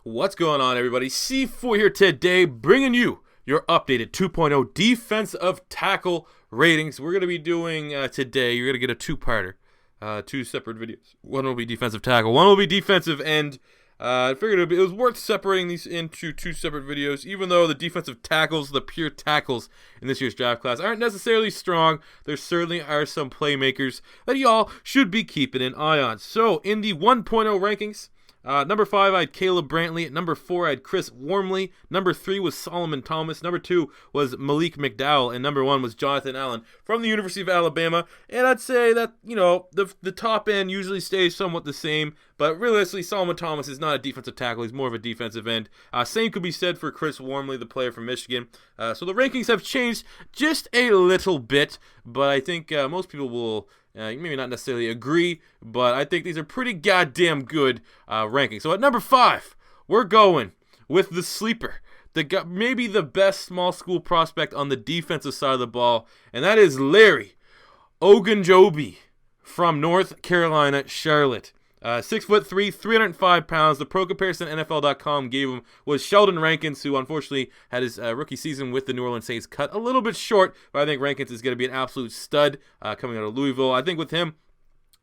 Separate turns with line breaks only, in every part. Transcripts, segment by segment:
What's going on, everybody? C4 here today, bringing you your updated 2.0 defensive tackle ratings. We're going to be doing today, you're going to get a two-parter, two separate videos. One will be defensive tackle, one will be defensive end. I figured it was worth separating these into two separate videos, even though the defensive tackles, the pure tackles in this year's draft class, aren't necessarily strong. There certainly are some playmakers that y'all should be keeping an eye on. So, in the 1.0 rankings, number 5, I had Caleb Brantley. At number 4, I had Chris Wormley. Number 3 was Solomon Thomas. Number 2 was Malik McDowell. And number 1 was Jonathan Allen from the University of Alabama. And I'd say that, the top end usually stays somewhat the same. But realistically, Solomon Thomas is not a defensive tackle. He's more of a defensive end. Same could be said for Chris Wormley, the player from Michigan. So the rankings have changed just a little bit. But I think most people will... maybe not necessarily agree, but I think these are pretty goddamn good rankings. So at number 5, we're going with the sleeper, maybe the best small school prospect on the defensive side of the ball, and that is Larry Ogunjobi from North Carolina, Charlotte. 6'3", 305 pounds. The pro comparison NFL.com gave him was Sheldon Rankins, who unfortunately had his rookie season with the New Orleans Saints cut a little bit short, but I think Rankins is going to be an absolute stud coming out of Louisville. I think with him,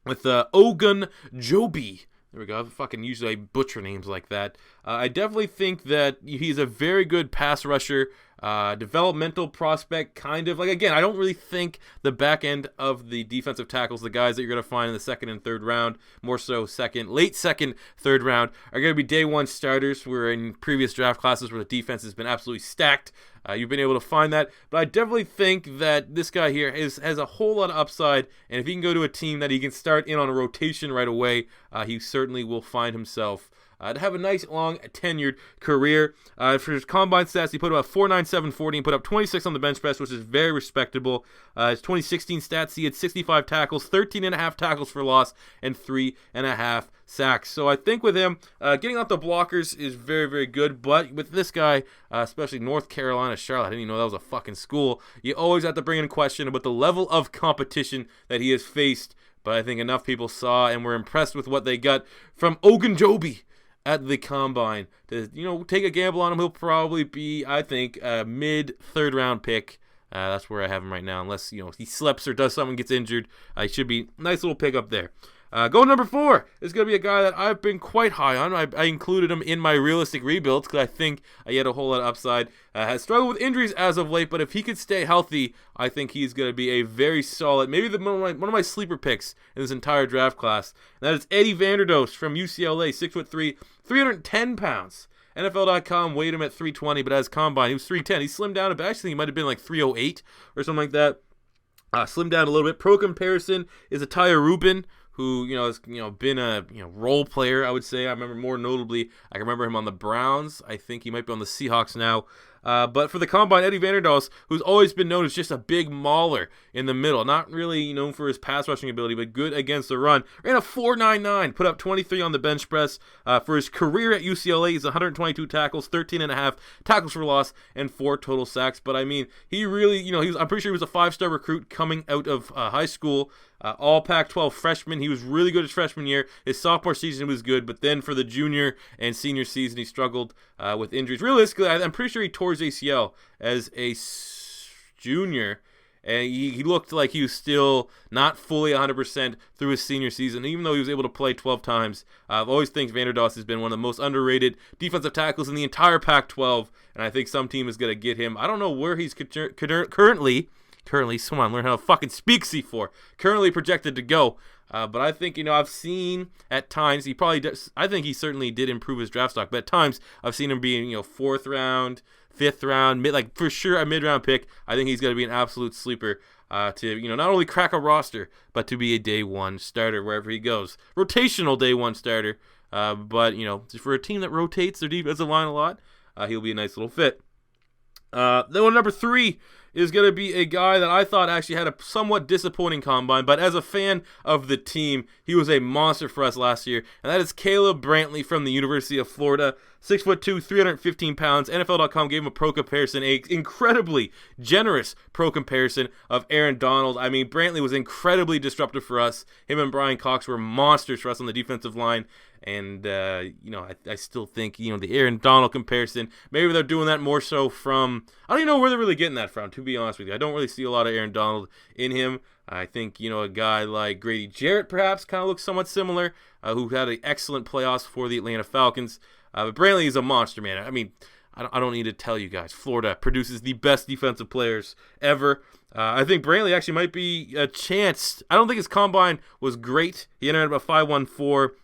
with Ogunjobi, there we go. Usually I butcher names like that. I definitely think that he's a very good pass rusher, developmental prospect, kind of. Again, I don't really think the back end of the defensive tackles, the guys that you're going to find in the second and third round, more so late second, third round, are going to be day one starters. We're in previous draft classes where the defense has been absolutely stacked. You've been able to find that, but I definitely think that this guy here has a whole lot of upside, and if he can go to a team that he can start in on a rotation right away, he certainly will find himself to have a nice, long, tenured career. For his combine stats, he put about 4.97 40 and put up 26 on the bench press, which is very respectable. His 2016 stats, he had 65 tackles, 13.5 tackles for loss, and 3.5 sacks. So I think with him, getting out the blockers is very, very good. But with this guy, especially North Carolina, Charlotte, I didn't even know that was a fucking school. You always have to bring in question about the level of competition that he has faced. But I think enough people saw and were impressed with what they got from Ogunjobi at the combine to take a gamble on him. He'll probably be, I think, a mid-third round pick. That's where I have him right now, unless he slips or does something, gets injured. He should be nice little pick up there. Going number 4 is going to be a guy that I've been quite high on. I included him in my realistic rebuilds because I think he had a whole lot of upside. Has struggled with injuries as of late, but if he could stay healthy, I think he's going to be a very solid, maybe one of my sleeper picks in this entire draft class. And that is Eddie Vanderdoes from UCLA, 6'3", 310 pounds. NFL.com weighed him at 320, but as combine, he was 310. He slimmed down a bit. Actually, he might have been like 308 or something like that. Slimmed down a little bit. Pro comparison is Atiyah Rubin, who has been a role player, I would say. I remember more notably, I can remember him on the Browns. I think he might be on the Seahawks now. But for the combine, Eddie Vanderdoes, who's always been known as just a big mauler in the middle, not really known for his pass rushing ability, but good against the run, ran a 4.99, put up 23 on the bench press. For his career at UCLA, he's 122 tackles, 13.5 tackles for loss, and 4 total sacks. But I mean, he really, I'm pretty sure he was a 5-star recruit coming out of high school. All Pac-12 freshman. He was really good his freshman year. His sophomore season was good, but then for the junior and senior season, he struggled with injuries. Realistically, I'm pretty sure he tore his ACL as a junior, and he looked like he was still not fully 100% through his senior season, even though he was able to play 12 times. I've always think Vanderdoes has been one of the most underrated defensive tackles in the entire Pac-12, and I think some team is going to get him. I don't know where he's currently, come on, learn how to fucking speak, C4. Currently projected to go. But I think, I've seen at times, he probably does, I think he certainly did improve his draft stock, but at times I've seen him being, 4th round, 5th round, for sure a mid-round pick. I think he's going to be an absolute sleeper to, not only crack a roster, but to be a day one starter wherever he goes. Rotational day one starter. But, for a team that rotates their defensive line a lot, he'll be a nice little fit. Then number 3 is going to be a guy that I thought actually had a somewhat disappointing combine, but as a fan of the team, he was a monster for us last year, and that is Caleb Brantley from the University of Florida. 6'2", 315 pounds. NFL.com gave him a pro comparison, a incredibly generous pro comparison of Aaron Donald. I mean, Brantley was incredibly disruptive for us. Him and Brian Cox were monsters for us on the defensive line. And, I still think, the Aaron Donald comparison, maybe they're doing that more so from, I don't even know where they're really getting that from, to be honest with you. I don't really see a lot of Aaron Donald in him. I think, a guy like Grady Jarrett perhaps kind of looks somewhat similar, who had an excellent playoffs for the Atlanta Falcons. But Brantley is a monster, man. I mean, I don't need to tell you guys. Florida produces the best defensive players ever. I think Brantley actually might be a chance. I don't think his combine was great. He entered about 5'1",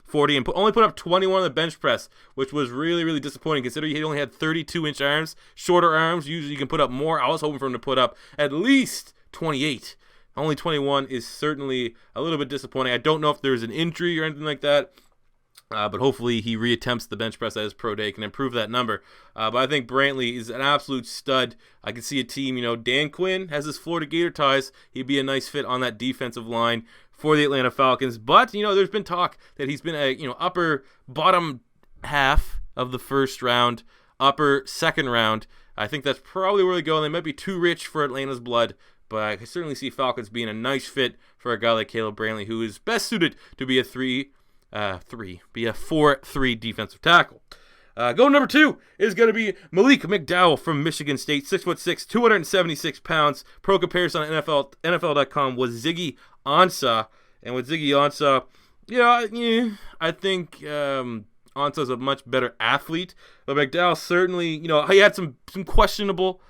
40, and only put up 21 on the bench press, which was really, really disappointing considering he only had 32-inch arms. Shorter arms, usually you can put up more. I was hoping for him to put up at least 28. Only 21 is certainly a little bit disappointing. I don't know if there's an injury or anything like that. But hopefully he reattempts the bench press at his pro day, can improve that number. But I think Brantley is an absolute stud. I can see a team, Dan Quinn has his Florida Gator ties. He'd be a nice fit on that defensive line for the Atlanta Falcons. But, there's been talk that he's been a, upper bottom half of the first round, upper second round. I think that's probably where they go. They might be too rich for Atlanta's blood. But I can certainly see Falcons being a nice fit for a guy like Caleb Brantley, who is best suited to be a 4-3 defensive tackle. Go number 2 is going to be Malik McDowell from Michigan State, 6'6", 276 pounds. Pro comparison on NFL.com was Ziggy Ansah. And with Ziggy Ansah, I think Ansah's a much better athlete. But McDowell certainly, he had some questionable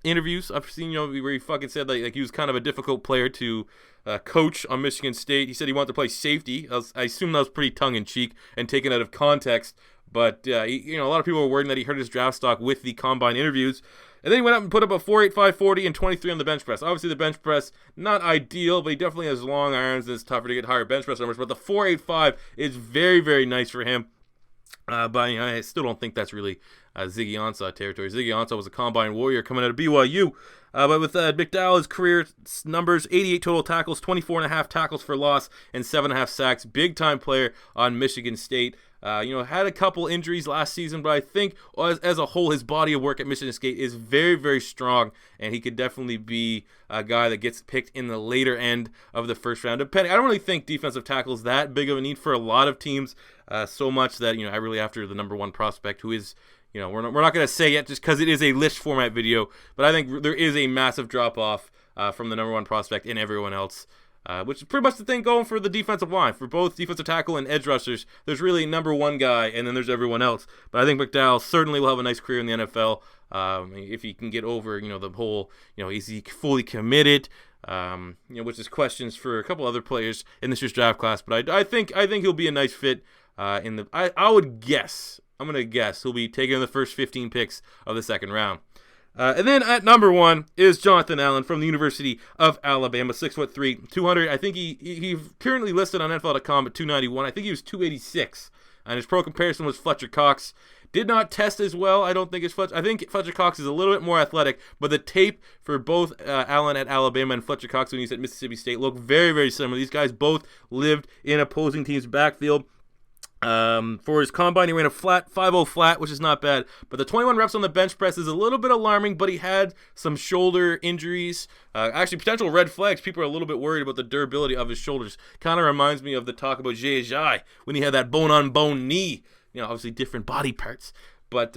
interviews I've seen, where he fucking said like he was kind of a difficult player to coach on Michigan State. He said he wanted to play safety. I assume that was pretty tongue-in-cheek and taken out of context. But, a lot of people were worried that he hurt his draft stock with the combine interviews. And then he went up and put up a 4.85 40 and 23 on the bench press. Obviously, the bench press, not ideal, but he definitely has long arms and it's tougher to get higher bench press numbers. But the 4.85 is very, very nice for him. But I still don't think that's really Ziggy Ansah territory. Ziggy Ansah was a combine warrior coming out of BYU. But with McDowell's career numbers, 88 total tackles, 24.5 tackles for loss, and 7.5 sacks. Big-time player on Michigan State. Had a couple injuries last season, but I think as a whole, his body of work at Michigan State is very, very strong, and he could definitely be a guy that gets picked in the later end of the first round. I don't really think defensive tackle is that big of a need for a lot of teams, so much that, I really after the number 1 prospect, who is, we're not going to say yet just because it is a list format video, but I think there is a massive drop-off from the number 1 prospect and everyone else. Which is pretty much the thing going for the defensive line. For both defensive tackle and edge rushers, there's really number 1 guy, and then there's everyone else. But I think McDowell certainly will have a nice career in the NFL if he can get over, the whole, is he fully committed? Which is questions for a couple other players in this year's draft class. But I think he'll be a nice fit in the. I would guess. I'm gonna guess he'll be taken in the first 15 picks of the second round. And then at number 1 is Jonathan Allen from the University of Alabama, 6'3", 200. I think he currently listed on NFL.com at 291. I think he was 286. And his pro comparison was Fletcher Cox. Did not test as well, I don't think, as Fletcher. I think Fletcher Cox is a little bit more athletic, but the tape for both Allen at Alabama and Fletcher Cox when he's at Mississippi State look very, very similar. These guys both lived in opposing teams' backfield. For his combine, he ran a flat 5.0 flat, which is not bad. But the 21 reps on the bench press is a little bit alarming, but he had some shoulder injuries. Actually, potential red flags. People are a little bit worried about the durability of his shoulders. Kind of reminds me of the talk about Jay Ajayi when he had that bone-on-bone knee. Obviously different body parts. But,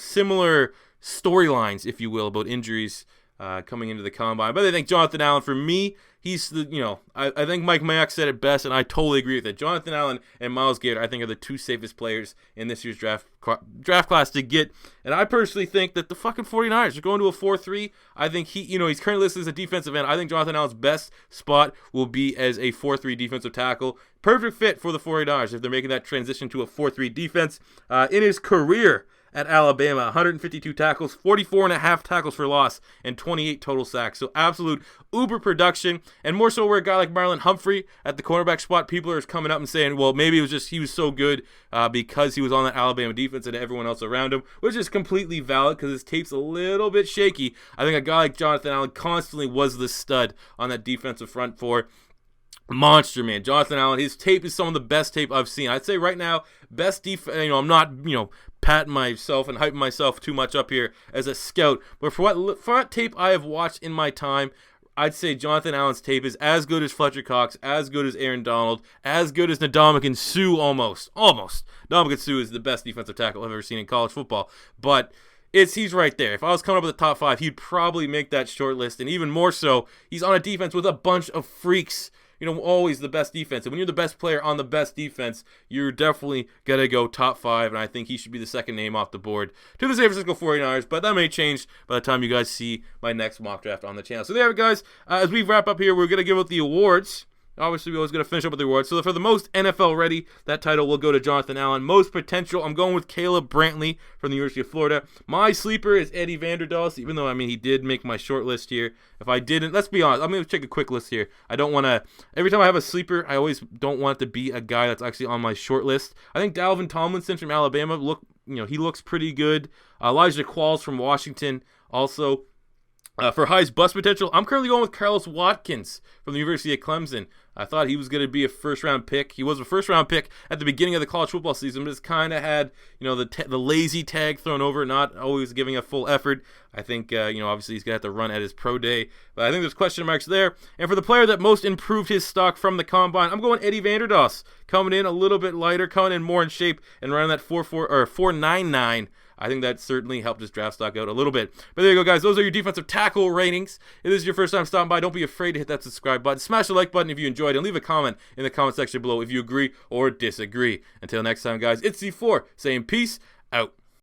similar storylines, if you will, about injuries coming into the combine. But I think Jonathan Allen, for me, he's the, I think Mike Mayock said it best, and I totally agree with it. Jonathan Allen and Myles Garrett, I think, are the 2 safest players in this year's draft class to get. And I personally think that the fucking 49ers are going to a 4-3. I think he's currently listed as a defensive end. I think Jonathan Allen's best spot will be as a 4-3 defensive tackle. Perfect fit for the 49ers if they're making that transition to a 4-3 defense. In his career at Alabama, 152 tackles, 44.5 tackles for loss, and 28 total sacks. So absolute uber production, and more so where a guy like Marlon Humphrey at the cornerback spot, people are coming up and saying, well, maybe it was just he was so good because he was on that Alabama defense and everyone else around him, which is completely valid because his tape's a little bit shaky. I think a guy like Jonathan Allen constantly was the stud on that defensive front for monster, man. Jonathan Allen, his tape is some of the best tape I've seen. I'd say right now, best defense. I'm not, patting myself and hyping myself too much up here as a scout, but for what tape I have watched in my time, I'd say Jonathan Allen's tape is as good as Fletcher Cox, as good as Aaron Donald, as good as Ndamukong Suh almost. Ndamukong Suh is the best defensive tackle I've ever seen in college football. But he's right there. If I was coming up with the top 5, he'd probably make that short list. And even more so, he's on a defense with a bunch of freaks. Always the best defense. And when you're the best player on the best defense, you're definitely going to go top 5. And I think he should be the second name off the board to the San Francisco 49ers. But that may change by the time you guys see my next mock draft on the channel. So there, guys. As we wrap up here, we're going to give out the awards. Obviously, we always got to finish up with the awards. So for the most NFL ready, that title will go to Jonathan Allen. Most potential, I'm going with Caleb Brantley from the University of Florida. My sleeper is Eddie Vanderdoss, even though, he did make my short list here. If I didn't, let's be honest, I'm going to check a quick list here. I don't want to, every time I have a sleeper, I always don't want it to be a guy that's actually on my short list. I think Dalvin Tomlinson from Alabama, he looks pretty good. Elijah Qualls from Washington also. For highest bust potential, I'm currently going with Carlos Watkins from the University of Clemson. I thought he was going to be a first-round pick. He was a first-round pick at the beginning of the college football season, but just kind of had, the lazy tag thrown over, not always giving a full effort. I think, obviously he's going to have to run at his pro day, but I think there's question marks there. And for the player that most improved his stock from the combine, I'm going Eddie Vanderdoss, coming in a little bit lighter, coming in more in shape, and running that 4.99. I think that certainly helped his draft stock out a little bit. But there you go, guys. Those are your defensive tackle ratings. If this is your first time stopping by, don't be afraid to hit that subscribe button. Smash the like button if you enjoyed, and leave a comment in the comment section below if you agree or disagree. Until next time, guys, it's C4 saying peace out.